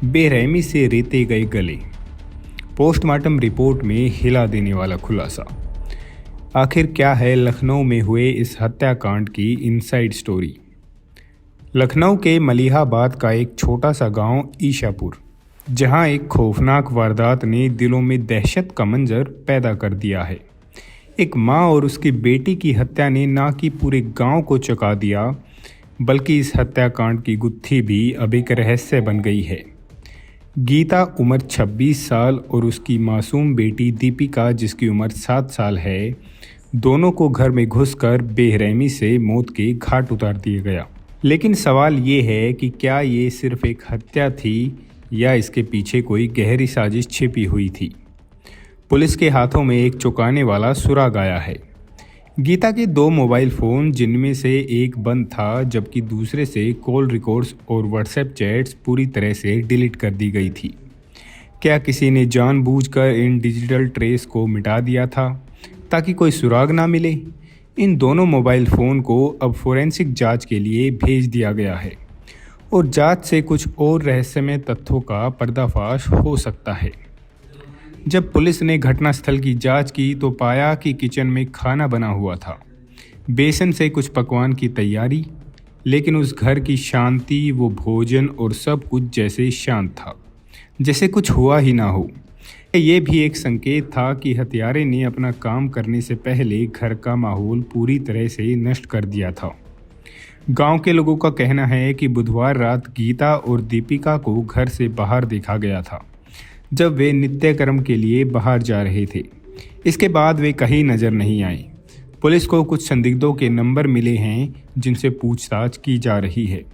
बेरहमी से रेते गए गले। पोस्टमार्टम रिपोर्ट में हिला देने वाला खुलासा। आखिर क्या है लखनऊ में हुए इस हत्याकांड की इनसाइड स्टोरी। लखनऊ के मलिहाबाद का एक छोटा सा गांव ईशापुर, जहां एक खौफनाक वारदात ने दिलों में दहशत का मंजर पैदा कर दिया है। एक मां और उसकी बेटी की हत्या ने ना कि पूरे गांव को चौंका दिया, बल्कि इस हत्याकांड की गुत्थी भी अब एक रहस्य बन गई है। गीता उम्र 26 साल और उसकी मासूम बेटी दीपिका जिसकी उम्र 7 साल है, दोनों को घर में घुसकर बेरहमी से मौत के घाट उतार दिया गया। लेकिन सवाल ये है कि क्या ये सिर्फ एक हत्या थी या इसके पीछे कोई गहरी साजिश छिपी हुई थी। पुलिस के हाथों में एक चौंकाने वाला सुराग आया है। गीता के 2 मोबाइल फ़ोन, जिनमें से एक बंद था जबकि दूसरे से कॉल रिकॉर्ड्स और व्हाट्सएप चैट्स पूरी तरह से डिलीट कर दी गई थी। क्या किसी ने जानबूझकर इन डिजिटल ट्रेस को मिटा दिया था ताकि कोई सुराग ना मिले। इन दोनों मोबाइल फ़ोन को अब फोरेंसिक जांच के लिए भेज दिया गया है और जांच से कुछ और रहस्यमय तथ्यों का पर्दाफाश हो सकता है। जब पुलिस ने घटनास्थल की जांच की तो पाया कि किचन में खाना बना हुआ था, बेसन से कुछ पकवान की तैयारी, लेकिन उस घर की शांति, वो भोजन और सब कुछ जैसे शांत था, जैसे कुछ हुआ ही ना हो। ये भी एक संकेत था कि हत्यारे ने अपना काम करने से पहले घर का माहौल पूरी तरह से नष्ट कर दिया था। गांव के लोगों का कहना है कि बुधवार रात गीता और दीपिका को घर से बाहर देखा गया था, जब वे नित्यक्रम के लिए बाहर जा रहे थे। इसके बाद वे कहीं नज़र नहीं आए। पुलिस को कुछ संदिग्धों के नंबर मिले हैं जिनसे पूछताछ की जा रही है।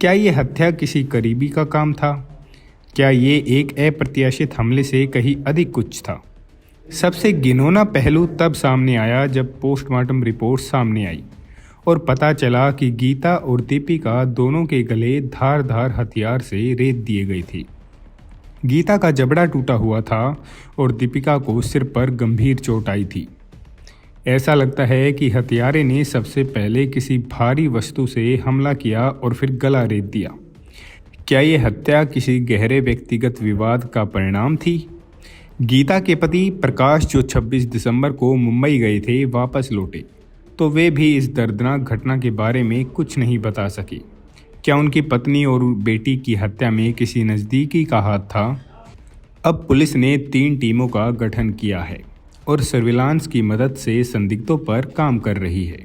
क्या ये हत्या किसी करीबी का काम था? क्या ये एक अप्रत्याशित हमले से कहीं अधिक कुछ था? सबसे घिनौना पहलू तब सामने आया जब पोस्टमार्टम रिपोर्ट सामने आई और पता चला कि गीता और दीपिका दोनों के गले धारदार हथियार से रेत दिए गए थे। गीता का जबड़ा टूटा हुआ था और दीपिका को सिर पर गंभीर चोट आई थी। ऐसा लगता है कि हत्यारे ने सबसे पहले किसी भारी वस्तु से हमला किया और फिर गला रेत दिया। क्या ये हत्या किसी गहरे व्यक्तिगत विवाद का परिणाम थी? गीता के पति प्रकाश, जो 26 दिसंबर को मुंबई गए थे, वापस लौटे तो वे भी इस दर्दनाक घटना के बारे में कुछ नहीं बता सके। क्या उनकी पत्नी और बेटी की हत्या में किसी नज़दीकी का हाथ था? अब पुलिस ने 3 टीमों का गठन किया है और सर्विलांस की मदद से संदिग्धों पर काम कर रही है।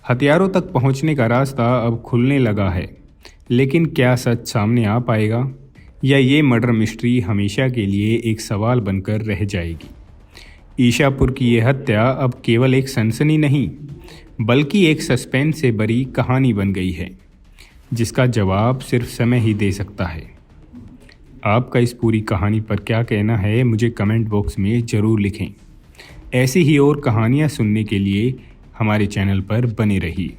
हथियारों तक पहुंचने का रास्ता अब खुलने लगा है, लेकिन क्या सच सामने आ पाएगा या ये मर्डर मिस्ट्री हमेशा के लिए एक सवाल बनकर रह जाएगी। ईशापुर की ये हत्या अब केवल एक सनसनी नहीं, बल्कि एक सस्पेंस से भरी कहानी बन गई है, जिसका जवाब सिर्फ समय ही दे सकता है। आपका इस पूरी कहानी पर क्या कहना है, मुझे कमेंट बॉक्स में ज़रूर लिखें। ऐसी ही और कहानियाँ सुनने के लिए हमारे चैनल पर बने रहिए।